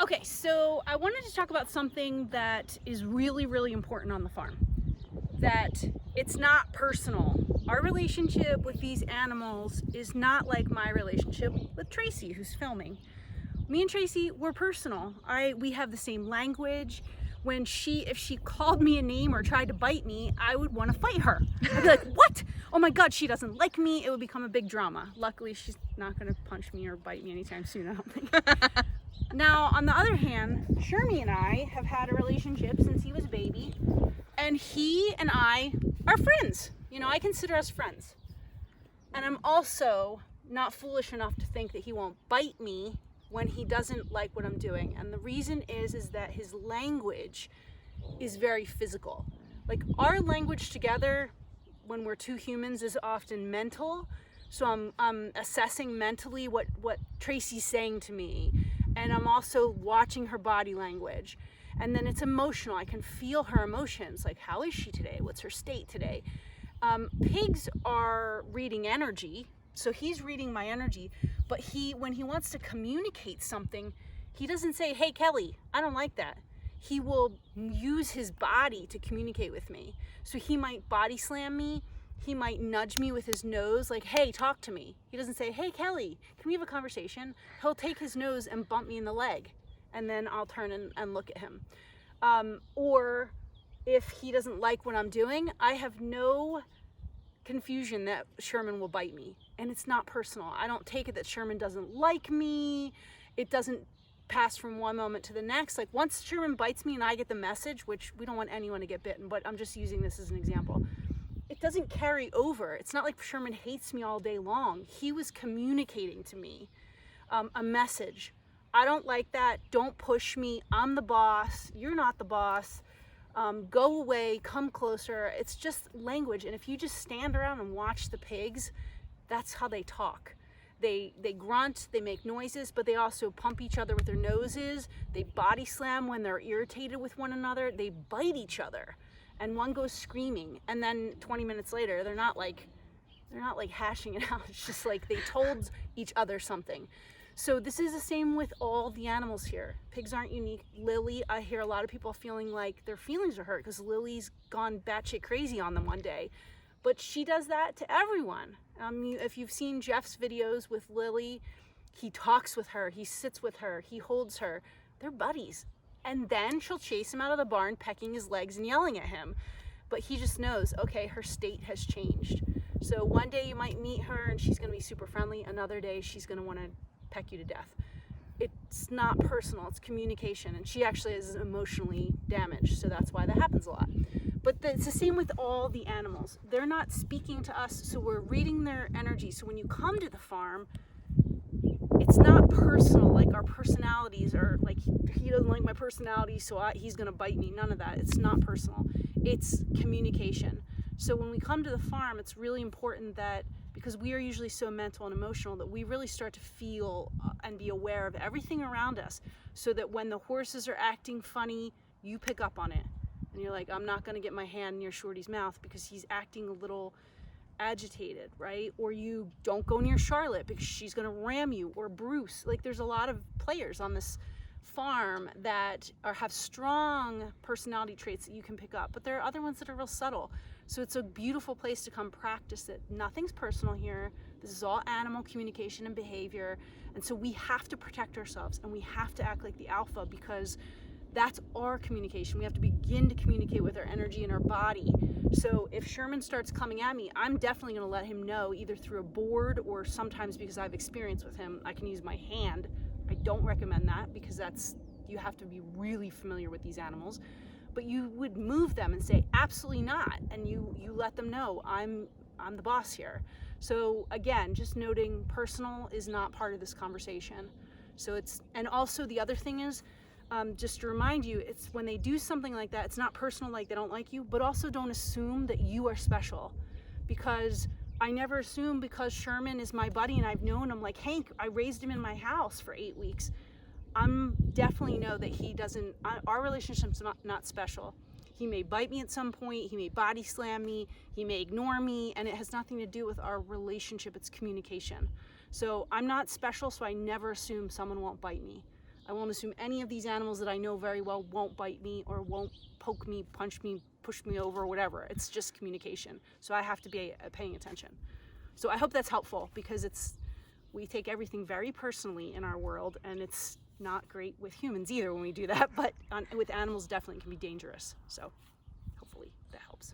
Okay, so I wanted to talk about something that is really, really important on the farm. That it's not personal. Our relationship with these animals is not like my relationship with Tracy, who's filming. Me and Tracy, we're personal. We have the same language. If she called me a name or tried to bite me, I would want to fight her. I'd be like, what? Oh my God, she doesn't like me. It would become a big drama. Luckily, she's not going to punch me or bite me anytime soon, I don't think. Now, on the other hand, Shermie and I have had a relationship since he was a baby, and he and I are friends. You know, I consider us friends. And I'm also not foolish enough to think that he won't bite me when he doesn't like what I'm doing. And the reason is that his language is very physical. Like, our language together when we're two humans is often mental. So I'm assessing mentally what Tracy's saying to me. And I'm also watching her body language. And then it's emotional. I can feel her emotions. Like, how is she today? What's her state today? Pigs are reading energy. So he's reading my energy. But when he wants to communicate something, he doesn't say, hey, Kelly, I don't like that. He will use his body to communicate with me. So he might body slam me. He might nudge me with his nose, like, hey, talk to me. He doesn't say, hey, Kelly, can we have a conversation? He'll take his nose and bump me in the leg, and then I'll turn and look at him. Or if he doesn't like what I'm doing, I have no confusion that Sherman will bite me. And it's not personal. I don't take it that Sherman doesn't like me. It doesn't pass from one moment to the next. Like, once Sherman bites me and I get the message, which we don't want anyone to get bitten, but I'm just using this as an example. It doesn't carry over. It's not like Sherman hates me all day long. He was communicating to me a message. I don't like that. Don't push me. I'm the boss. You're not the boss. Go away. Come closer. It's just language. And if you just stand around and watch the pigs, that's how they talk. They grunt, they make noises, but they also pump each other with their noses. They body slam when they're irritated with one another. They bite each other. And one goes screaming, and then 20 minutes later, they're not like hashing it out. It's just like they told each other something. So this is the same with all the animals here. Pigs aren't unique. Lily, I hear a lot of people feeling like their feelings are hurt because Lily's gone batshit crazy on them one day. But she does that to everyone. If you've seen Jeff's videos with Lily, he talks with her, he sits with her, he holds her. They're buddies. And then she'll chase him out of the barn, pecking his legs and yelling at him. But he just knows, okay, her state has changed. So one day you might meet her and she's going to be super friendly. Another day she's going to want to peck you to death. It's not personal, it's communication. And she actually is emotionally damaged, so that's why that happens a lot. But it's the same with all the animals. They're not speaking to us, so we're reading their energy. So when you come to the farm, it's not personal, like our personalities are like, he doesn't like my personality, so he's gonna bite me. None of that. It's not personal. It's communication. So when we come to the farm, it's really important that, because we are usually so mental and emotional, that we really start to feel and be aware of everything around us, so that when the horses are acting funny, you pick up on it. And you're like, I'm not gonna get my hand near Shorty's mouth because he's acting a little agitated, right? Or you don't go near Charlotte because she's going to ram you, or Bruce. Like, there's a lot of players on this farm that have strong personality traits that you can pick up, but there are other ones that are real subtle. So it's a beautiful place to come practice it. Nothing's personal here. This is all animal communication and behavior. And so we have to protect ourselves, and we have to act like the alpha, because that's our communication. We have to begin to communicate with our energy and our body. So if Sherman starts coming at me, I'm definitely going to let him know, either through a board, or sometimes, because I've experience with him, I can use my hand. I don't recommend that, because you have to be really familiar with these animals. But you would move them and say, absolutely not. And you let them know, I'm the boss here. So again, just noting, personal is not part of this conversation. And also the other thing is, just to remind you, it's when they do something like that, it's not personal, like they don't like you, but also don't assume that you are special. Because I never assume, because Sherman is my buddy and I've known him, like Hank, I raised him in my house for 8 weeks. I'm definitely know that he doesn't, our relationship's not special. He may bite me at some point, he may body slam me, he may ignore me, and it has nothing to do with our relationship, it's communication. So I'm not special, so I never assume someone won't bite me. I won't assume any of these animals that I know very well won't bite me or won't poke me, punch me, push me over, or whatever. It's just communication. So I have to be paying attention. So I hope that's helpful, because we take everything very personally in our world, and it's not great with humans either when we do that, but with animals definitely can be dangerous. So hopefully that helps.